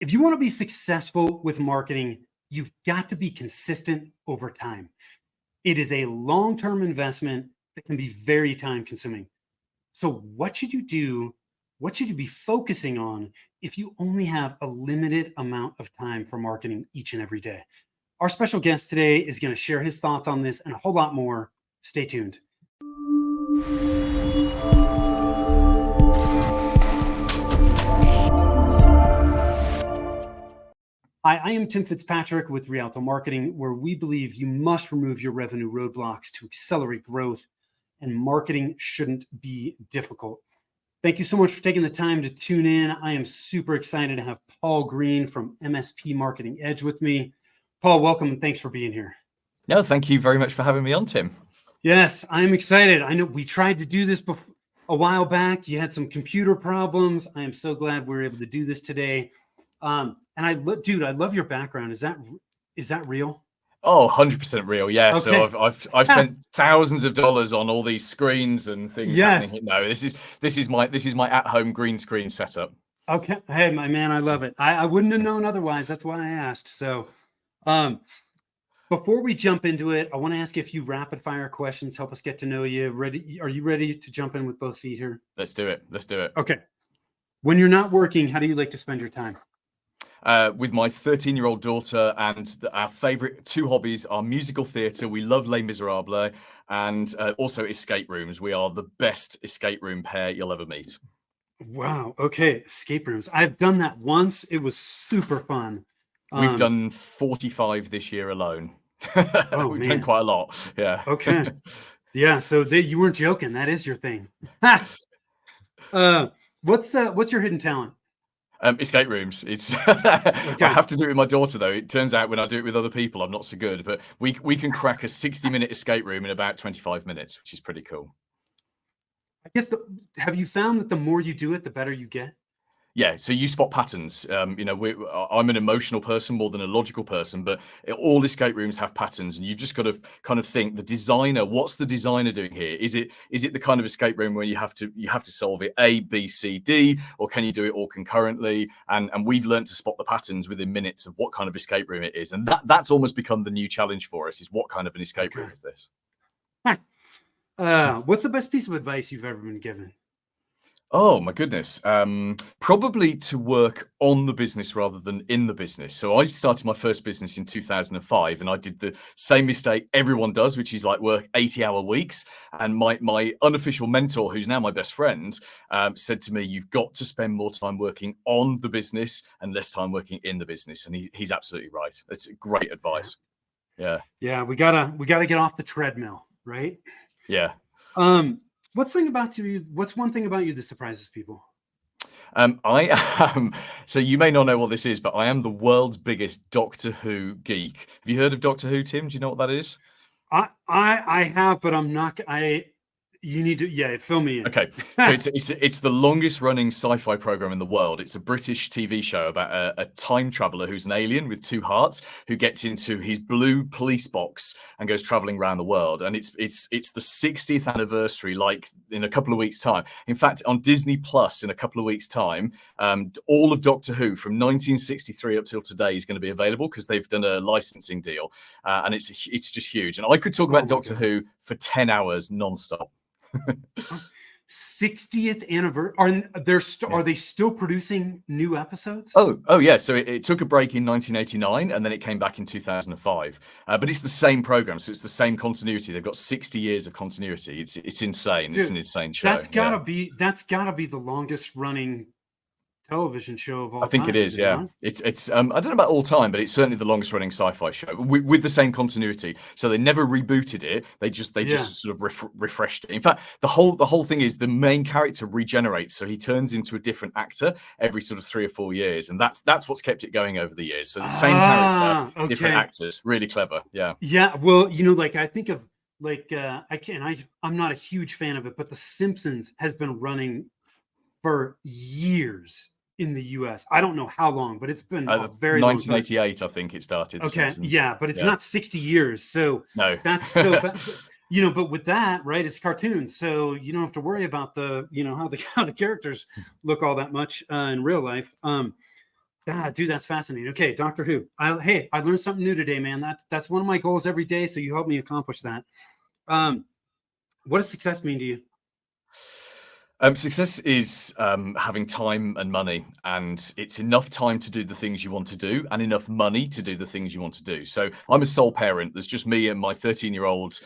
If you want to be successful with marketing, you've got to be consistent over time. It is a long-term investment that can be very time consuming. So what should you do? What should you be focusing on if you only have a limited amount of time for marketing each and every day? Our special guest today is going to share his thoughts on this and a whole lot more. Stay tuned. Hi, I am Tim Fitzpatrick with Rialto Marketing, where we believe you must remove your revenue roadblocks to accelerate growth, and marketing shouldn't be difficult. Thank you so much for taking the time to tune in. I am super excited to have Paul Green from MSP Marketing Edge with me. Paul, welcome and thanks for being here. No, thank you very much for having me on, Tim. Yes, I'm excited. I know we tried to do this a while back. You had some computer problems. I am so glad we're able to do this today. And dude, I love your background. Is that real? Oh, 100% real. Yeah. Okay. So I've spent thousands of dollars on all these screens and things happening. No, this is my at-home green screen setup. Okay. Hey, my man, I love it. I wouldn't have known otherwise. That's why I asked. So, before we jump into it, I want to ask you a few rapid fire questions. Help us get to know you. Are you ready to jump in with both feet here? Let's do it. Okay. When you're not working, how do you like to spend your time? With my 13-year-old daughter, and our favorite two hobbies are musical theatre. We love Les Miserables, and also escape rooms. We are the best escape room pair you'll ever meet. Wow. Okay. Escape rooms. I've done that once. It was super fun. We've done 45 this year alone. We've done quite a lot. Yeah. Okay. Yeah. So you weren't joking. That is your thing. What's your hidden talent? Escape rooms. It's I have to do it with my daughter though. It turns out when I do it with other people, I'm not so good. But we can crack a 60-minute escape room in about 25 minutes, which is pretty cool. I guess have you found that the more you do it, the better you get? Yeah, so you spot patterns. I'm an emotional person more than a logical person, but all escape rooms have patterns, and you've just got to kind of think what's the designer doing here? Is it the kind of escape room where you have to solve it A, B, C, D, or can you do it all concurrently? And we've learned to spot the patterns within minutes of what kind of escape room it is, and that's almost become the new challenge for us: is what kind of an escape room is this? What's the best piece of advice you've ever been given? Oh my goodness. Probably to work on the business rather than in the business. So I started my first business in 2005, and I did the same mistake everyone does, which is like work 80-hour weeks. And my unofficial mentor, who's now my best friend, said to me, "You've got to spend more time working on the business and less time working in the business." And he's absolutely right. That's great advice. Yeah. Yeah, we gotta get off the treadmill, right? Yeah. What's one thing about you that surprises people? I am. So you may not know what this is, but I am the world's biggest Doctor Who geek. Have you heard of Doctor Who, Tim? Do you know what that is? I have, but I'm not. You need to, fill me in. Okay, so it's the longest running sci-fi program in the world. It's a British TV show about a time traveler who's an alien with two hearts who gets into his blue police box and goes traveling around the world. And it's the 60th anniversary, like in a couple of weeks' time. In fact, on Disney Plus in a couple of weeks' time, all of Doctor Who from 1963 up till today is going to be available because they've done a licensing deal, and it's just huge. And I could talk about Doctor Who for 10 hours nonstop. 60th anniversary. Are they still producing new episodes? Oh yeah. So it took a break in 1989, and then it came back in 2005. But it's the same program, so it's the same continuity. They've got 60 years of continuity. It's insane. Dude, it's an insane show. That's gotta be the longest running television show of all time. I think it is, yeah. It's I don't know about all time, but it's certainly the longest running sci-fi show with the same continuity. So they never rebooted it. They just sort of refreshed it. In fact, the whole thing is the main character regenerates, so he turns into a different actor every sort of 3 or 4 years, and that's what's kept it going over the years. So the same character, different actors. Really clever, yeah. Yeah, well, I think of I'm not a huge fan of it, but The Simpsons has been running for years in the US. I don't know how long, but it's been a very 1988, I think it started. Okay, yeah, but it's not 60 years. So no, that's so but with that, right, it's cartoons. So you don't have to worry about how the characters look all that much in real life. God, dude, that's fascinating. Okay, Doctor Who. Hey, I learned something new today, man. That's one of my goals every day. So you help me accomplish that. What does success mean to you? Success is having time and money, and it's enough time to do the things you want to do and enough money to do the things you want to do. So I'm a sole parent. There's just me and my 13-year-old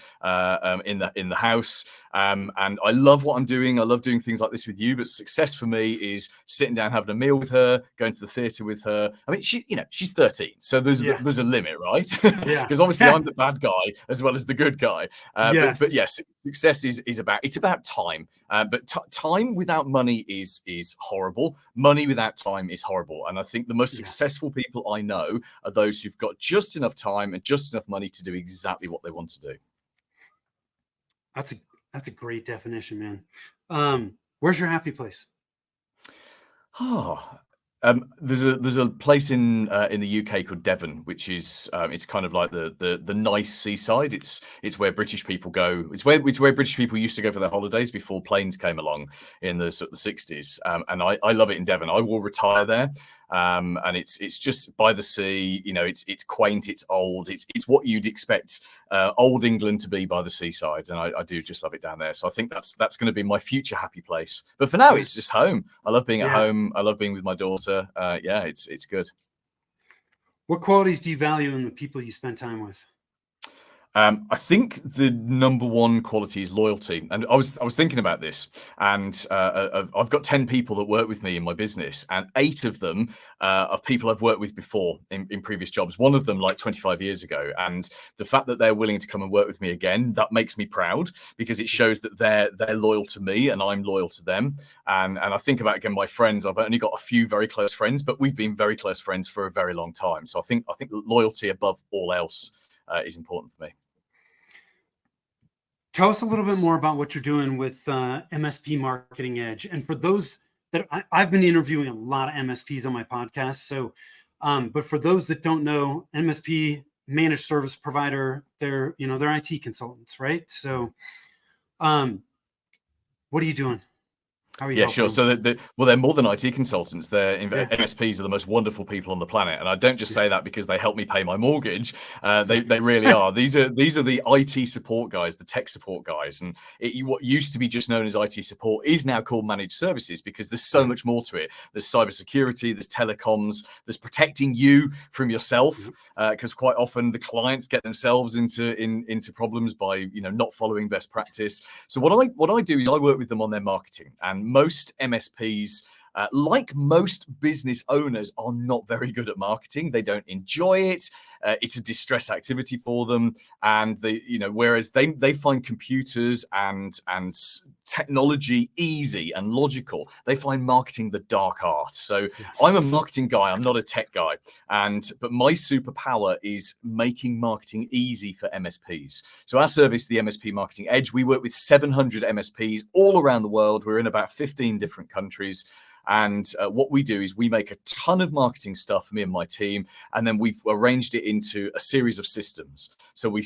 in the house, and I love what I'm doing. I love doing things like this with you. But success for me is sitting down, having a meal with her, going to the theatre with her. I mean, she's 13, so there's a limit, right? Yeah. Because obviously I'm the bad guy as well as the good guy. Yes. But yes, success is about time. But time without money is horrible. Money without time is horrible. And I think the most successful people I know are those who've got just enough time and just enough money to do exactly what they want to do. That's a great definition, man. Where's your happy place? There's a place in the UK called Devon, which is it's kind of like the nice seaside. It's where British people go. It's where British people used to go for their holidays before planes came along in the sort of the 60s. And I love it in Devon. I will retire there. And it's just by the sea. You know, it's quaint, it's old, it's what you'd expect old England to be by the seaside, and I do just love it down there. So I think that's going to be my future happy place. But for now, it's just home. I love being at home. I love being with my daughter. It's good. What qualities do you value in the people you spend time with? I think the number one quality is loyalty, and I was thinking about this, and I've got 10 people that work with me in my business, and 8 of them are people I've worked with before in previous jobs. One of them like 25 years ago, and the fact that they're willing to come and work with me again, that makes me proud because it shows that they're loyal to me and I'm loyal to them. And I think about again my friends. I've only got a few very close friends, but we've been very close friends for a very long time. So I think loyalty above all else is important for me. Tell us a little bit more about what you're doing with MSP Marketing Edge. And for those that I've been interviewing a lot of MSPs on my podcast. So, but for those that don't know, MSP, managed service provider, they're IT consultants, right? So, what are you doing? How are you helping sure. them? So they're more than IT consultants. MSPs are the most wonderful people on the planet, and I don't just say that because they help me pay my mortgage. They really are. These are the IT support guys, the tech support guys, and what used to be just known as IT support is now called managed services because there's so much more to it. There's cybersecurity, there's telecoms, there's protecting you from yourself because quite often the clients get themselves into problems by not following best practice. So what I do is I work with them on their marketing. And most MSPs, like most business owners, are not very good at marketing. They don't enjoy it. It's a distress activity for them, and whereas they find computers and technology easy and logical, they find marketing the dark art. So I'm a marketing guy. I'm not a tech guy, but my superpower is making marketing easy for MSPs. So our service, the MSP Marketing Edge, we work with 700 MSPs all around the world. We're in about 15 different countries. And what we do is we make a ton of marketing stuff, me and my team, and then we've arranged it into a series of systems. So we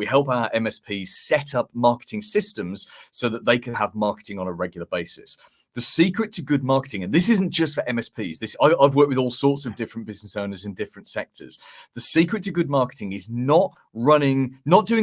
help our MSPs set up marketing systems so that they can have marketing on a regular basis. The secret to good marketing, and this isn't just for MSPs, I've worked with all sorts of different business owners in different sectors. The secret to good marketing is not doing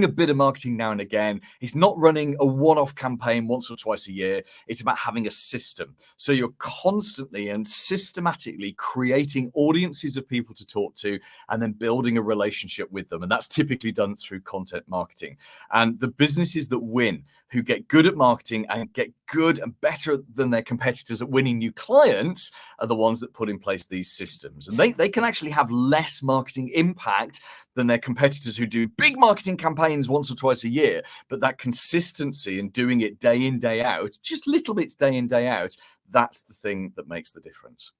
a bit of marketing now and again. It's not running a one-off campaign once or twice a year. It's about having a system. So you're constantly and systematically creating audiences of people to talk to and then building a relationship with them. And that's typically done through content marketing. And the businesses that win, who get good at marketing and get good and better than their competitors at winning new clients, are the ones that put in place these systems. And they can actually have less marketing impact than their competitors who do big marketing campaigns once or twice a year. But that consistency and doing it day in, day out, just little bits day in, day out, that's the thing that makes the difference.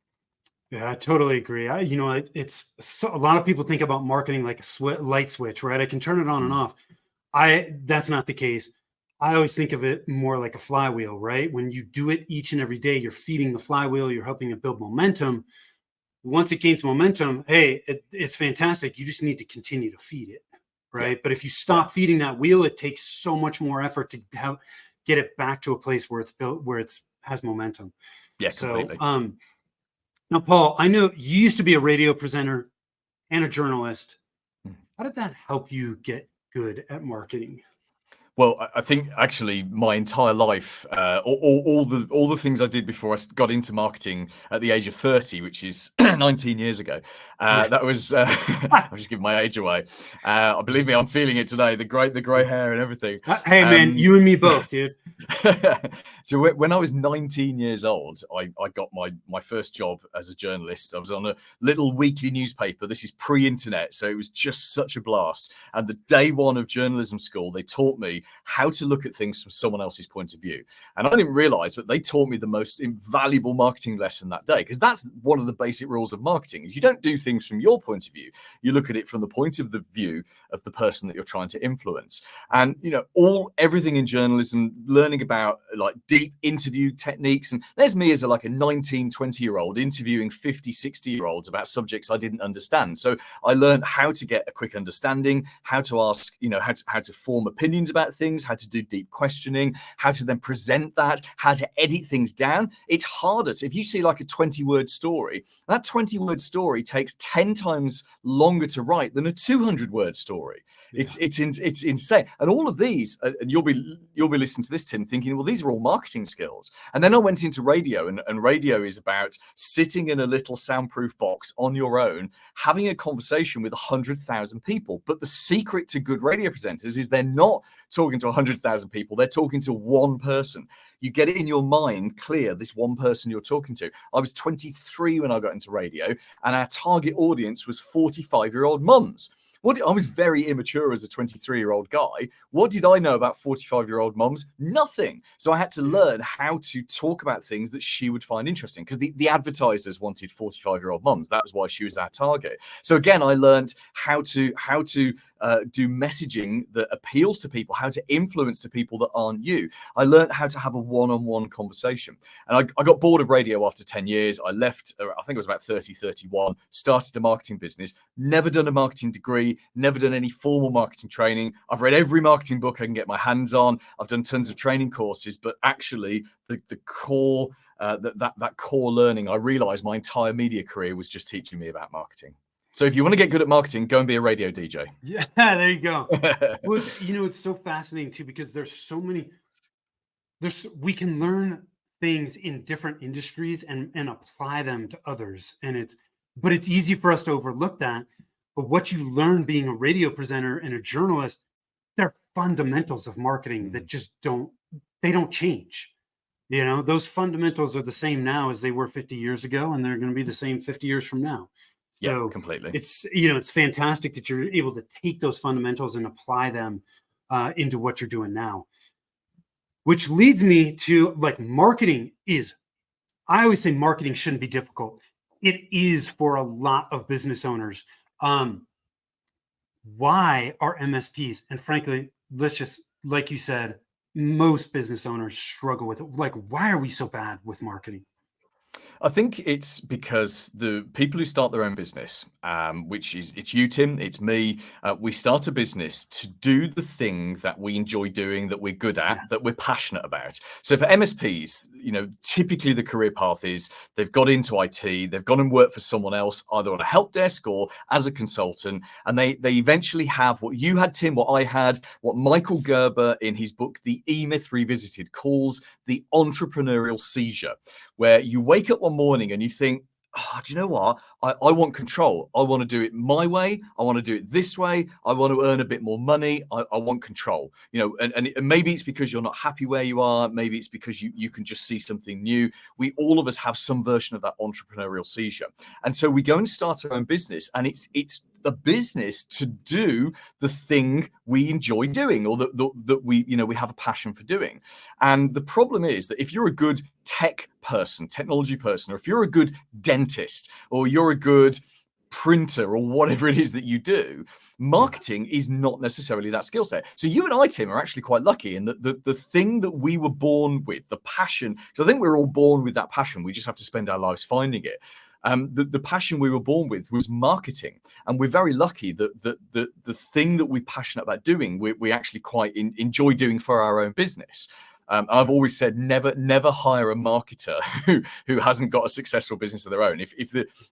Yeah, I totally agree. It's a lot of people think about marketing like a light switch, right? I can turn it on and off. That's not the case. I always think of it more like a flywheel, right? When you do it each and every day, you're feeding the flywheel, you're helping it build momentum. Once it gains momentum, hey, it's fantastic. You just need to continue to feed it, right? But if you stop feeding that wheel, it takes so much more effort to get it back to a place where it's built, where it's has momentum. Yeah, so completely. Now, Paul, I know you used to be a radio presenter and a journalist. How did that help you get good at marketing? Well, I think actually my entire life, all the things I did before I got into marketing at the age of 30, which is 19 years ago, Yeah. that was I'm just giving my age away. Believe me, I'm feeling it today. The grey hair and everything. Hey, man, you and me both, dude. So when I was 19 years old, I got my first job as a journalist. I was on a little weekly newspaper. This is pre-internet, so it was just such a blast. And the day one of journalism school, they taught me how to look at things from someone else's point of view. And I didn't realize, but they taught me the most invaluable marketing lesson that day, because that's one of the basic rules of marketing: is you don't do things from your point of view. You look at it from the point of the view of the person that you're trying to influence. And everything in journalism, learning about like deep interview techniques. And there's me as like a 19, 20-year-old interviewing 50, 60-year-olds about subjects I didn't understand. So I learned how to get a quick understanding, how to ask, how to form opinions about things, how to do deep questioning, how to then present that, how to edit things down. It's harder if you see like a 20-word story, that 20-word story takes 10 times longer to write than a 200-word story. Yeah. It's insane. And all of these, and you'll be listening to this, Tim, thinking, well, these are all marketing skills. And then I went into radio, and radio is about sitting in a little soundproof box on your own, having a conversation with 100,000 people. But the secret to good radio presenters is they're not talking to 100,000 people. They're talking to one person. You get it in your mind clear, this one person you're talking to. I was 23 when I got into radio, and our target audience was 45-year-old mums. I was very immature as a 23-year-old guy. What did I know about 45-year-old mums? Nothing. So I had to learn how to talk about things that she would find interesting, because the advertisers wanted 45-year-old mums. That was why she was our target. So again, I learned how to do messaging that appeals to people, how to influence the people that aren't you. I learned how to have a one-on-one conversation. And I got bored of radio after 10 years. I left, I think it was about 30, 31, started a marketing business, never done a marketing degree, never done any formal marketing training. I've read every marketing book I can get my hands on. I've done tons of training courses, but actually the core, that core learning, I realized my entire media career was just teaching me about marketing. So if you want to get good at marketing, go and be a radio DJ. Yeah, there you go. Well, it's so fascinating too, because there's so many, we can learn things in different industries and apply them to others. But it's easy for us to overlook that. But what you learn being a radio presenter and a journalist, they're fundamentals of marketing that just don't change. Those fundamentals are the same now as they were 50 years ago, and they're going to be the same 50 years from now. So yeah, completely. It's fantastic that you're able to take those fundamentals and apply them into what you're doing now. Which leads me to, like, marketing is, I always say marketing shouldn't be difficult. It is for a lot of business owners. Why are MSPs, and frankly, let's just, like you said, most business owners struggle with it. Like, why are we so bad with marketing? I think it's because the people who start their own business, which is, it's you, Tim, it's me, we start a business to do the thing that we enjoy doing, that we're good at, that we're passionate about. So for MSPs, typically the career path is they've got into IT, they've gone and worked for someone else, either on a help desk or as a consultant, and they eventually have what you had, Tim, what I had, what Michael Gerber in his book, The E-Myth Revisited, calls the entrepreneurial seizure, where you wake up one morning and you think, do you know what? I want control. I want to do it my way. I want to do it this way. I want to earn a bit more money. I want control. And maybe it's because you're not happy where you are. Maybe it's because you can just see something new. All of us have some version of that entrepreneurial seizure. And so we go and start our own business, and it's a business to do the thing we enjoy doing, or that we have a passion for doing. And the problem is that if you're a good tech person, technology person, or if you're a good dentist, or you're a good printer, or whatever it is that you do, marketing is not necessarily that skill set. So you and I, Tim, are actually quite lucky in that the thing that we were born with, the passion, because I think we're all born with that passion. We just have to spend our lives finding it. The passion we were born with was marketing, and we're very lucky that the thing that we're passionate about doing, we actually quite enjoy doing for our own business. I've always said never hire a marketer who hasn't got a successful business of their own. If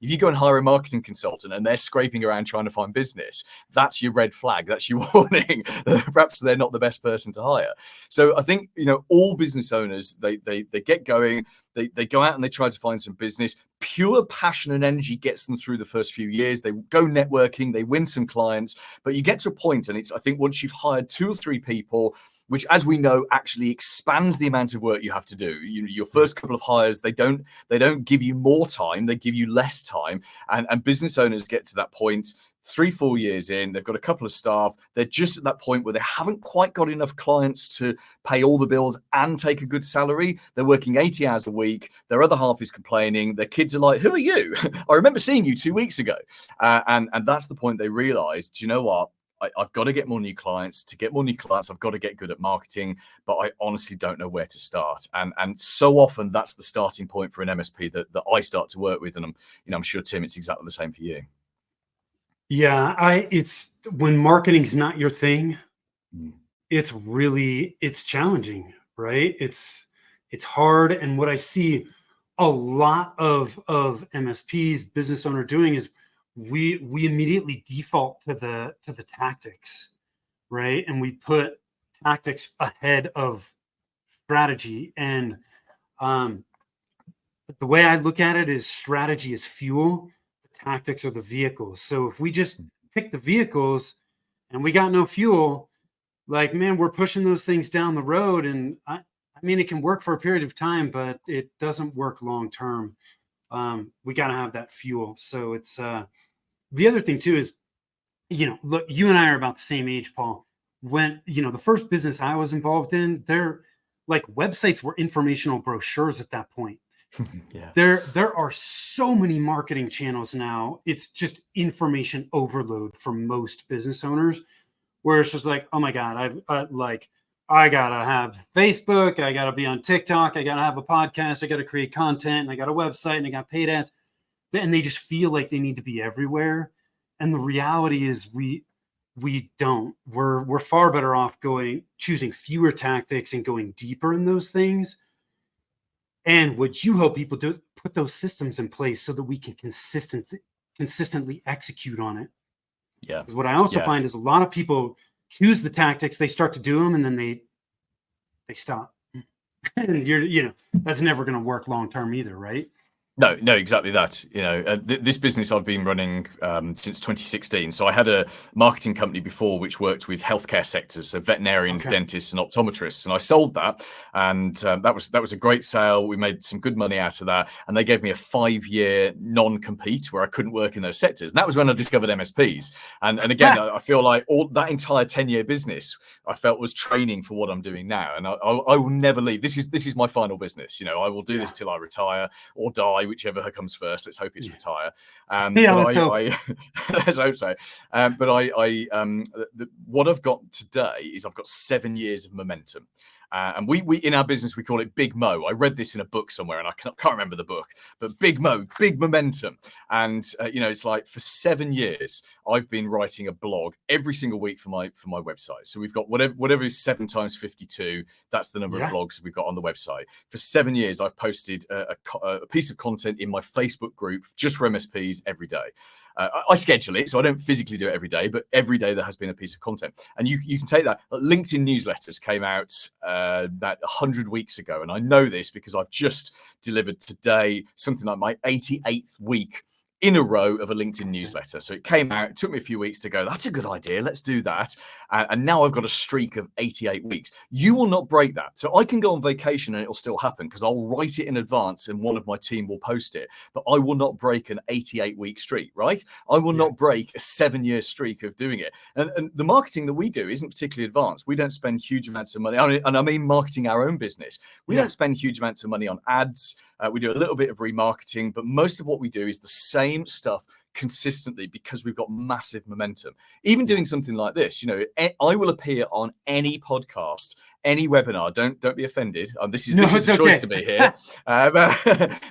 you go and hire a marketing consultant and they're scraping around trying to find business, that's your red flag. That's your warning. Perhaps they're not the best person to hire. So I think, all business owners, they get going, they go out and they try to find some business. Pure passion and energy gets them through the first few years. They go networking, they win some clients, but you get to a point, and I think once you've hired 2 or 3 people, which, as we know, actually expands the amount of work you have to do. Your first couple of hires, they don't give you more time, they give you less time. And business owners get to that point 3-4 years in, they've got a couple of staff, they're just at that point where they haven't quite got enough clients to pay all the bills and take a good salary. They're working 80 hours a week, their other half is complaining, their kids are like, who are you? I remember seeing you 2 weeks ago. And that's the point they realized, do you know what? I've got to get more new clients. To get more new clients, I've got to get good at marketing, but I honestly don't know where to start. And so often that's the starting point for an MSP that I start to work with. And I'm sure, Tim, it's exactly the same for you. Yeah, it's when marketing's not your thing, Mm. it's challenging, right? It's hard. And what I see a lot of MSPs, business owner doing is we immediately default to the tactics, right? And we put tactics ahead of strategy. And the way I look at it is strategy is fuel, the tactics are the vehicles. So if we just pick the vehicles and we got no fuel, like, man, we're pushing those things down the road. And I mean, it can work for a period of time, but it doesn't work long term. We got to have that fuel. So it's the other thing too is, look, you and I are about the same age, Paul. When, the first business I was involved in, their like websites were informational brochures at that point. Yeah. There are so many marketing channels now. It's just information overload for most business owners, where it's just like, oh my God, I gotta have Facebook, I gotta be on TikTok, I gotta have a podcast, I gotta create content, and I got a website, and I got paid ads. And they just feel like they need to be everywhere. And the reality is we don't. We're far better off choosing fewer tactics and going deeper in those things. And what you hope people do is put those systems in place so that we can consistently execute on it. Yeah. Because what I also find is a lot of people choose the tactics, they start to do them, and then they stop. And that's never going to work long term either, right? No, exactly that. This business I've been running since 2016. So I had a marketing company before which worked with healthcare sectors, so veterinarians, dentists, and optometrists. And I sold that, and that was a great sale. We made some good money out of that, and they gave me a 5-year non-compete where I couldn't work in those sectors. And that was when I discovered MSPs. And again, I feel like all that entire 10-year business I felt was training for what I'm doing now, and I will never leave. This is my final business. I will do this till I retire or die, whichever comes first. Let's hope it's retire. Let's hope. Let's hope so. What I've got today is I've got 7 years of momentum. And we in our business, we call it Big Mo. I read this in a book somewhere and I can't remember the book, but Big Mo, big momentum. And, it's like for 7 years, I've been writing a blog every single week for my website. So we've got whatever is 7 times 52. That's the number of blogs we've got on the website. For 7 years, I've posted a piece of content in my Facebook group just for MSPs every day. I schedule it, so I don't physically do it every day, but every day there has been a piece of content. And you can take that. LinkedIn newsletters came out about 100 weeks ago. And I know this because I've just delivered today something like my 88th week in a row of a LinkedIn newsletter. So it came out, it took me a few weeks to go, that's a good idea, let's do that. And now I've got a streak of 88 weeks. You will not break that. So I can go on vacation and it'll still happen because I'll write it in advance and one of my team will post it. But I will not break an 88-week streak, right? I will not break a 7-year streak of doing it. And the marketing that we do isn't particularly advanced. We don't spend huge amounts of money. I mean marketing our own business. We don't spend huge amounts of money on ads. We do a little bit of remarketing, but most of what we do is the same stuff consistently because we've got massive momentum. Even doing something like this, I will appear on any podcast any webinar. Don't be offended. This is No, this is it's a choice okay. to be here,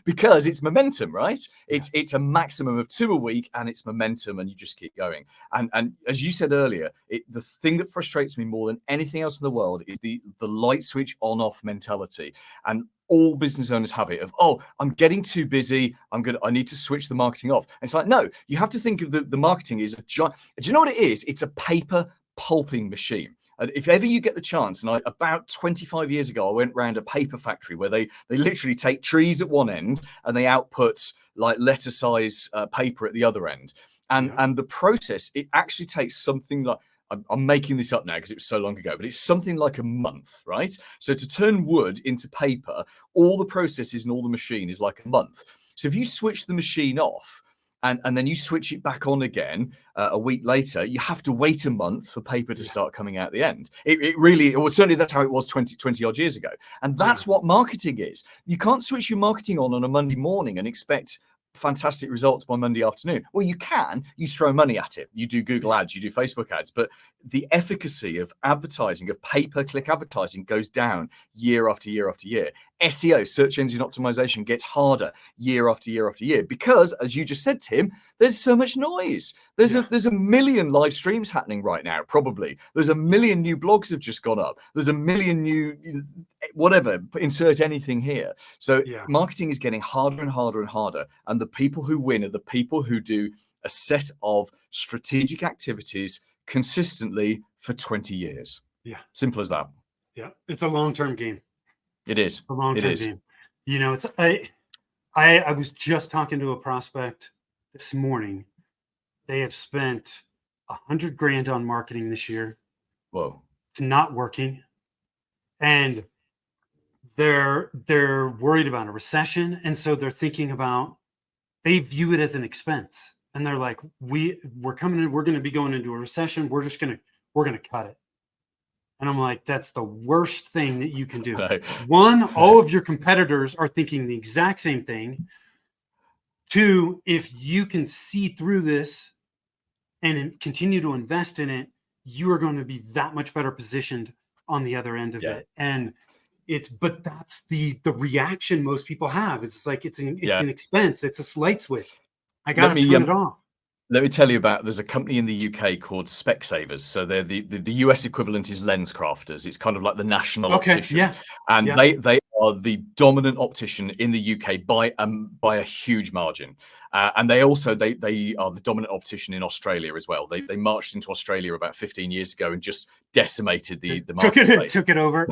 because it's momentum, right? It's a maximum of 2 a week, and it's momentum, and you just keep going. And as you said earlier, the thing that frustrates me more than anything else in the world is the light switch on off mentality. And all business owners have it of, oh, I'm getting too busy. I need to switch the marketing off. And it's like, no, you have to think of the marketing is a giant. Do you know what it is? It's a paper pulping machine. And if ever you get the chance, and about 25 years ago, I went round a paper factory where they literally take trees at one end and they output like letter size paper at the other end. And the process, it actually takes something like, I'm making this up now because it was so long ago, but it's something like a month, right? So to turn wood into paper, all the processes and all the machine is like a month. So if you switch the machine off and then you switch it back on again a week later, you have to wait a month for paper to start coming out the end. It really, well, certainly that's how it was 20 odd years ago. And that's what marketing is. You can't switch your marketing on a Monday morning and expect fantastic results by Monday afternoon. Well, you can, you throw money at it. You do Google ads, you do Facebook ads, but the efficacy of advertising, of pay-per-click advertising goes down year after year after year. SEO, search engine optimization, gets harder year after year after year because, as you just said, Tim, there's so much noise. There's a million live streams happening right now, probably. There's a million new blogs have just gone up. There's a million new, whatever, insert anything here. So marketing is getting harder and harder and harder. And the people who win are the people who do a set of strategic activities consistently for 20 years. Yeah. Simple as that. Yeah. It's a long-term game. It is. A long-term game. You know, it's I was just talking to a prospect this morning. They have spent $100,000 on marketing this year. Whoa. It's not working. And they're worried about a recession. And so they're thinking about, they view it as an expense. And they're like, we're coming in, we're going to be going into a recession. We're going to cut it. And I'm like, that's the worst thing that you can do. No. One, all of your competitors are thinking the exact same thing. Two, if you can see through this and continue to invest in it, you are going to be that much better positioned on the other end of it. And but that's the reaction most people have. It's like, it's an expense. It's a light switch. I got to turn it off. Let me tell you about, there's a company in the UK called Specsavers. So they're the US equivalent is LensCrafters. It's kind of like the national optician. And they are the dominant optician in the UK by a huge margin. And they also, they are the dominant optician in Australia as well. They marched into Australia about 15 years ago and just decimated the market. Took it over.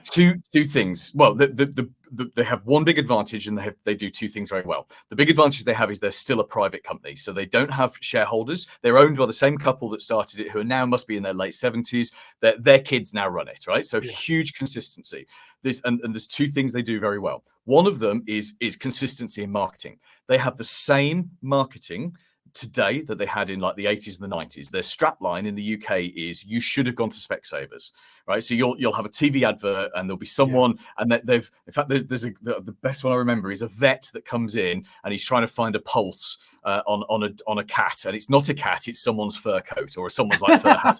Two things. Well, they have one big advantage, and they do two things very well. The big advantage they have is they're still a private company, so they don't have shareholders. They're owned by the same couple that started it, who are now must be in their late 70s. Their kids now run it, right? So huge consistency. There's two things they do very well. One of them is consistency in marketing. They have the same marketing today that they had in like the 80s and the 90s. Their strapline in the UK is, you should have gone to Specsavers, right? So you'll have a TV advert and there'll be someone, and they've, in fact, the best one I remember is a vet that comes in and he's trying to find a pulse on a cat, and it's not a cat, it's someone's fur coat or someone's like fur hat.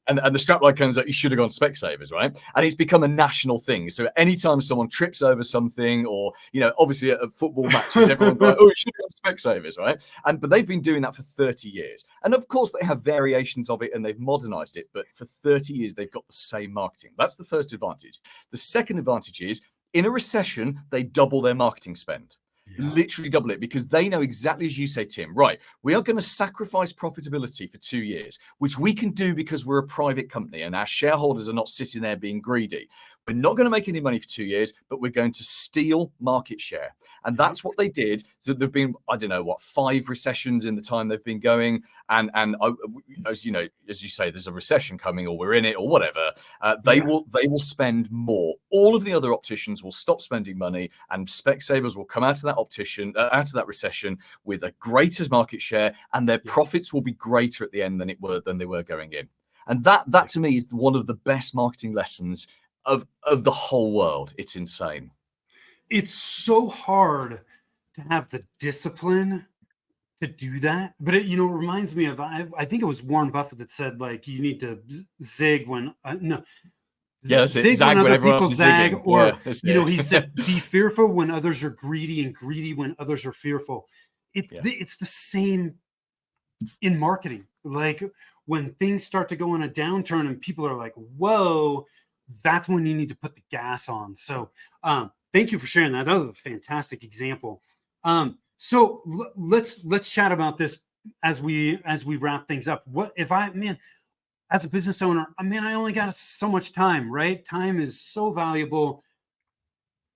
And the strapline comes up, you should have gone Specsavers, right? And it's become a national thing. So anytime someone trips over something, or, you know, obviously at football matches, everyone's like, oh, you should have gone Specsavers, right? But they've been doing that for 30 years. And of course, they have variations of it and they've modernized it. But for 30 years, they've got the same marketing. That's the first advantage. The second advantage is, in a recession, they double their marketing spend. Literally double it, because they know exactly as you say, Tim, right, we are going to sacrifice profitability for 2 years, which we can do because we're a private company and our shareholders are not sitting there being greedy. We're not going to make any money for 2 years, but we're going to steal market share. And that's what they did. So there've been, I don't know, 5 recessions in the time they've been going. And as you know, as you say, there's a recession coming, or we're in it, or whatever. They will spend more. All of the other opticians will stop spending money, and Specsavers will come out of that out of that recession with a greater market share, and their profits will be greater at the end than they were going in. And that to me is one of the best marketing lessons of the whole world. It's insane. It's so hard to have the discipline to do that, but it reminds me of, I think it was Warren Buffett that said, like, you need to zig when no, Yeah, that's it. Zig when Zag when other everyone people else is zag, zigging. Yeah, or, that's he it. said, be fearful when others are greedy and greedy when others are fearful. Yeah. It's the same in marketing. Like when things start to go in a downturn and people are like, whoa, that's when you need to put the gas on. So thank you for sharing that. That was a fantastic example. So let's chat about this as we wrap things up. What if as a business owner, I only got so much time, right? Time is so valuable.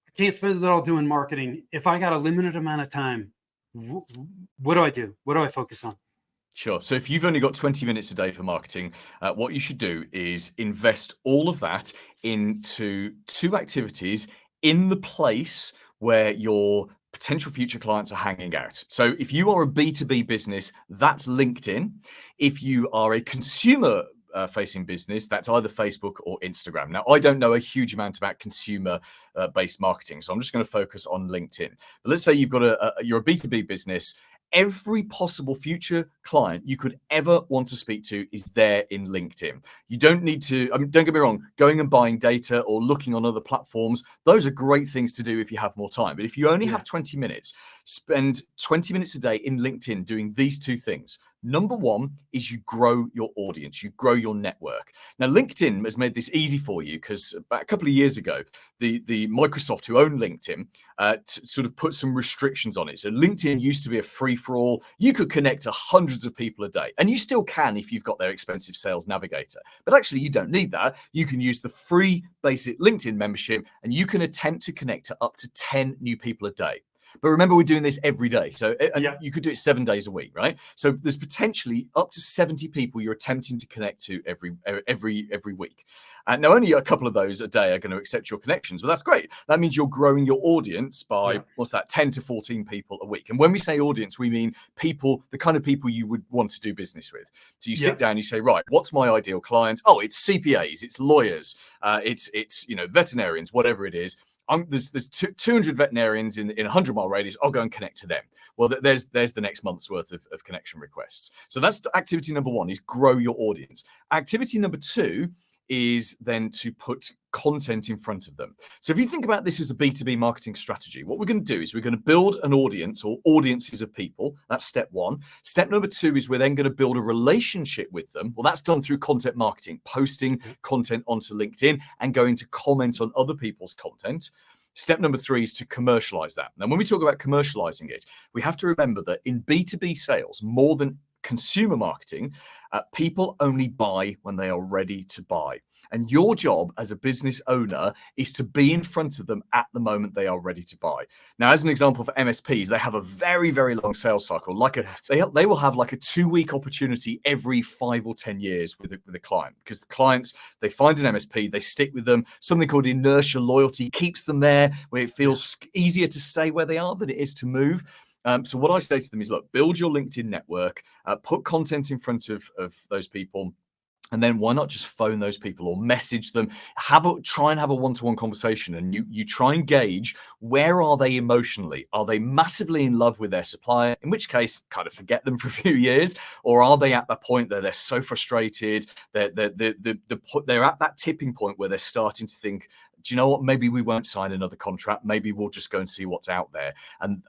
I can't spend it all doing marketing. If I got a limited amount of time, what do I do? What do I focus on? Sure. So if you've only got 20 minutes a day for marketing, what you should do is invest all of that into two activities in the place where your potential future clients are hanging out. So if you are a B2B business, that's LinkedIn. If you are a consumer facing business, that's either Facebook or Instagram. Now, I don't know a huge amount about consumer based marketing, so I'm just going to focus on LinkedIn. But let's say you've got you're a B2B business. Every possible future client you could ever want to speak to is there in LinkedIn. You don't need to, don't get me wrong, going and buying data or looking on other platforms, those are great things to do if you have more time. But if you only have 20 minutes, spend 20 minutes a day in LinkedIn doing these two things. Number one is you grow your audience, you grow your network. Now, LinkedIn has made this easy for you because about a couple of years ago, the Microsoft, who own LinkedIn, sort of put some restrictions on it. So LinkedIn used to be a free-for-all. You could connect to hundreds of people a day, and you still can if you've got their expensive sales navigator. But actually, you don't need that. You can use the free basic LinkedIn membership, and you can attempt to connect to up to 10 new people a day. But remember, we're doing this every day. So you could do it 7 days a week, right? So there's potentially up to 70 people you're attempting to connect to every week. Now, only a couple of those a day are going to accept your connections, but that's great. That means you're growing your audience by, 10 to 14 people a week. And when we say audience, we mean people, the kind of people you would want to do business with. So you sit down, you say, right, what's my ideal client? Oh, it's CPAs, it's lawyers, it's veterinarians, whatever it is. There's 200 veterinarians in a 100-mile radius. I'll go and connect to them. Well, there's the next month's worth of connection requests. So that's activity number one, is grow your audience. Activity number two is then to put content in front of them. So if you think about this as a B2B marketing strategy, what we're going to do is we're going to build an audience or audiences of people. That's step one. Step number two is we're then going to build a relationship with them. Well, that's done through content marketing, posting content onto LinkedIn and going to comment on other people's content. Step number three is to commercialize that. Now, when we talk about commercializing it, we have to remember that in B2B sales, more than consumer marketing, people only buy when they are ready to buy. And your job as a business owner is to be in front of them at the moment they are ready to buy. Now, as an example for MSPs, they have a very, very long sales cycle. They will have like a 2-week opportunity every 5 or 10 years with a client, because the clients, they find an MSP, they stick with them. Something called inertia loyalty keeps them there, where it feels easier to stay where they are than it is to move. So what I say to them is, look, build your LinkedIn network, put content in front of those people. And then why not just phone those people or message them, try and have a one-to-one conversation, and you try and gauge, where are they emotionally? Are they massively in love with their supplier, in which case kind of forget them for a few years? Or are they at the point that they're so frustrated, they're at that tipping point where they're starting to think, do you know what, maybe we won't sign another contract, maybe we'll just go and see what's out there. And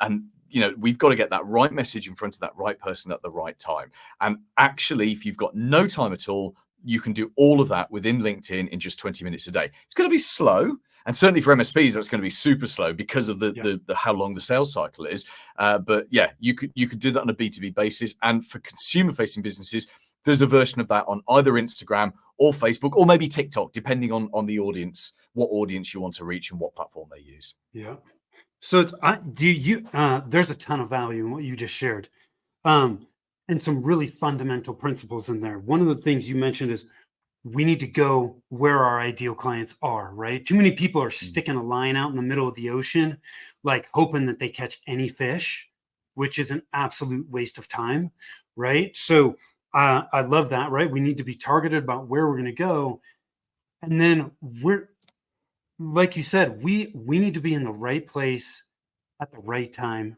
we've got to get that right message in front of that right person at the right time. And actually, if you've got no time at all, you can do all of that within LinkedIn in just 20 minutes a day. It's going to be slow. And certainly for MSPs, that's going to be super slow because of the how long the sales cycle is. But yeah, you could do that on a B2B basis. And for consumer-facing businesses, there's a version of that on either Instagram or Facebook, or maybe TikTok, depending on the audience, what audience you want to reach and what platform they use. Yeah. So there's a ton of value in what you just shared. And some really fundamental principles in there. One of the things you mentioned is we need to go where our ideal clients are, right? Too many people are sticking a line out in the middle of the ocean, like hoping that they catch any fish, which is an absolute waste of time, right? So I love that, right? We need to be targeted about where we're going to go. And then like you said, we need to be in the right place at the right time.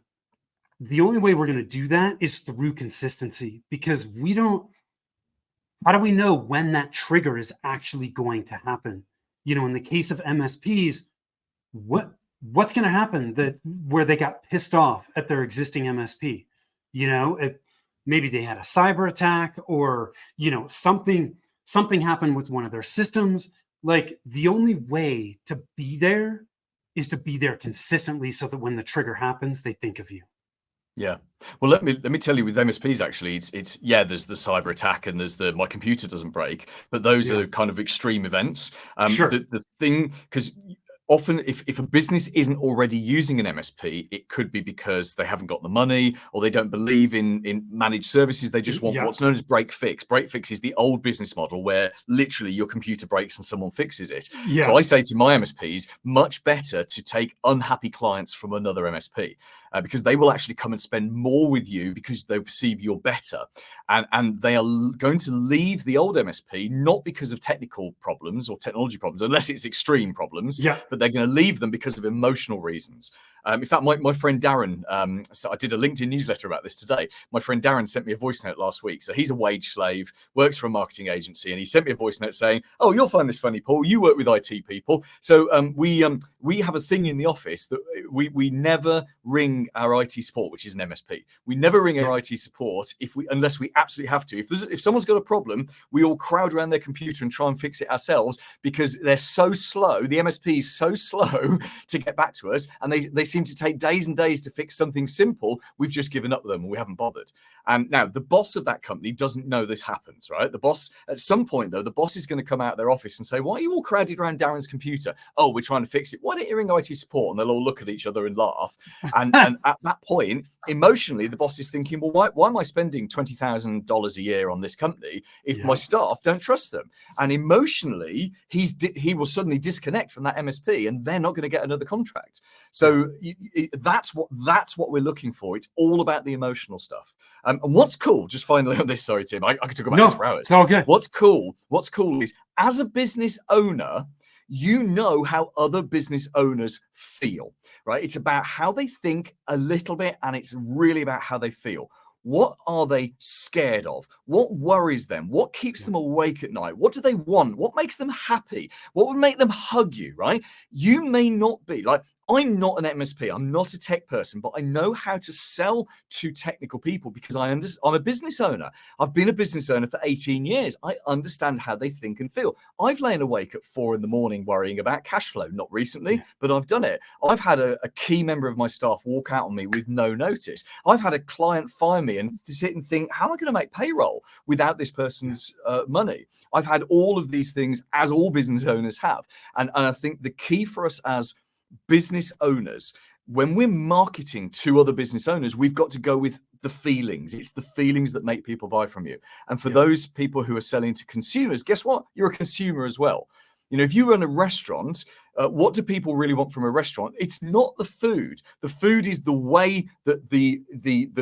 The only way we're going to do that is through consistency, because how do we know when that trigger is actually going to happen? in the case of MSPs, what's going to happen where they got pissed off at their existing MSP? Maybe they had a cyber attack, or something happened with one of their systems. Like, the only way to be there is to be there consistently, so that when the trigger happens, they think of you. Yeah. Well, let me tell you, with MSPs, actually, it's yeah, there's the cyber attack and there's the my computer doesn't break, but those Yeah. are kind of extreme events. Sure. The thing, because often if a business isn't already using an MSP, it could be because they haven't got the money, or they don't believe in managed services. They just want Yeah. what's known as break fix. Break fix is the old business model where literally your computer breaks and someone fixes it. Yeah. So I say to my MSPs, much better to take unhappy clients from another MSP, because they will actually come and spend more with you because they perceive you're better. And they are going to leave the old MSP, not because of technical problems or technology problems, unless it's extreme problems, Yeah. but they're going to leave them because of emotional reasons. In fact, my friend Darren, so I did a LinkedIn newsletter about this today. My friend Darren sent me a voice note last week. So he's a wage slave, works for a marketing agency, and he sent me a voice note saying, "Oh, you'll find this funny, Paul. You work with IT people. So we have a thing in the office that we never ring our IT support, which is an MSP. We never ring our IT support unless we absolutely have to. If someone's got a problem, we all crowd around their computer and try and fix it ourselves, because they're so slow. The MSP is so slow to get back to us, and they seem to take days and days to fix something simple. We've just given up with them and we haven't bothered." And now the boss of that company doesn't know this happens, right? The boss, at some point though, the boss is going to come out of their office and say, "Why are you all crowded around Darren's computer?" "Oh, we're trying to fix it." "Why don't you ring IT support?" And they'll all look at each other and laugh. And at that point, emotionally, the boss is thinking, "Well, why am I spending $20,000 a year on this company if my staff don't trust them?" And emotionally, he will suddenly disconnect from that MSP, and they're not going to get another contract. So that's what we're looking for. It's all about the emotional stuff. And what's cool, just finally on this, sorry, Tim, I could talk about this for hours. It's all good. What's cool is, as a business owner, you know how other business owners feel, right? It's about how they think a little bit, and it's really about how they feel. What are they scared of? What worries them? What keeps them awake at night? What do they want? What makes them happy? What would make them hug you, right? You may not be like, I'm not an MSP. I'm not a tech person, but I know how to sell to technical people because I'm a business owner. I've been a business owner for 18 years. I understand how they think and feel. I've lain awake at 4 a.m. worrying about cash flow. Not recently, but I've done it. I've had a key member of my staff walk out on me with no notice. I've had a client fire me and sit and think, how am I going to make payroll without this person's money? I've had all of these things, as all business owners have. And I think the key for us as business owners, when we're marketing to other business owners, we've got to go with the feelings. It's the feelings that make people buy from you. And for those people who are selling to consumers, guess what? You're a consumer as well. If you run a restaurant, what do people really want from a restaurant? It's not the food. The food is the way that the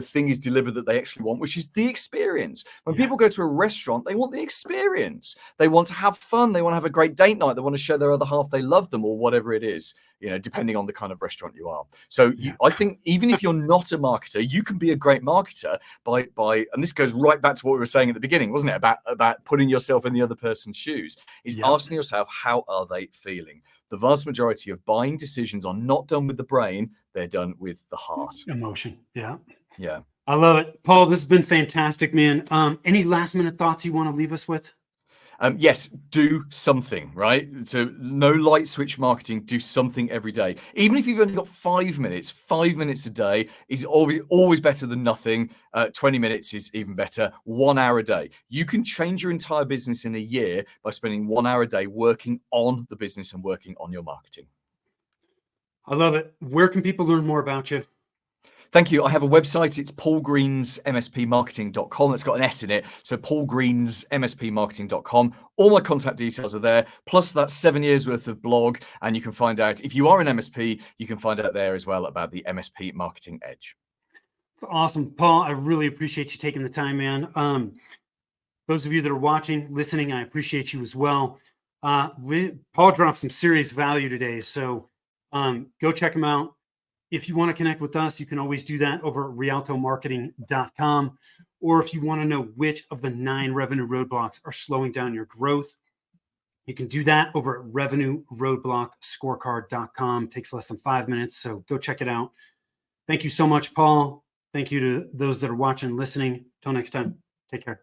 thing is delivered that they actually want, which is the experience. When people go to a restaurant, they want the experience. They want to have fun. They want to have a great date night. They want to show their other half they love them, or whatever it is, depending on the kind of restaurant you are. So I think even if you're not a marketer, you can be a great marketer by and this goes right back to what we were saying at the beginning, wasn't it? About putting yourself in the other person's shoes, is asking yourself, how are they feeling? The vast majority of buying decisions are not done with the brain, they're done with the heart. Emotion. Yeah. I love it. Paul, this has been fantastic, man. Any last minute thoughts you want to leave us with? Yes, do something, right? So no light switch marketing, do something every day. Even if you've only got 5 minutes a day is always better than nothing. 20 minutes is even better. 1 hour a day. You can change your entire business in a year by spending 1 hour a day working on the business and working on your marketing. I love it. Where can people learn more about you? Thank you. I have a website. It's paulgreensmspmarketing.com. It's got an S in it. So paulgreensmspmarketing.com. All my contact details are there. Plus that's 7 years worth of blog. And you can find out, if you are an MSP, you can find out there as well about the MSP Marketing Edge. Awesome. Paul, I really appreciate you taking the time, man. Those of you that are watching, listening, I appreciate you as well. Paul dropped some serious value today. So go check him out. If you want to connect with us, you can always do that over at rialtomarketing.com. Or if you want to know which of the 9 revenue roadblocks are slowing down your growth, You can do that over at revenueroadblockscorecard.com. Takes less than 5 minutes, so go check it out. Thank you so much, Paul. Thank you to those that are watching, listening. Till next time, take care.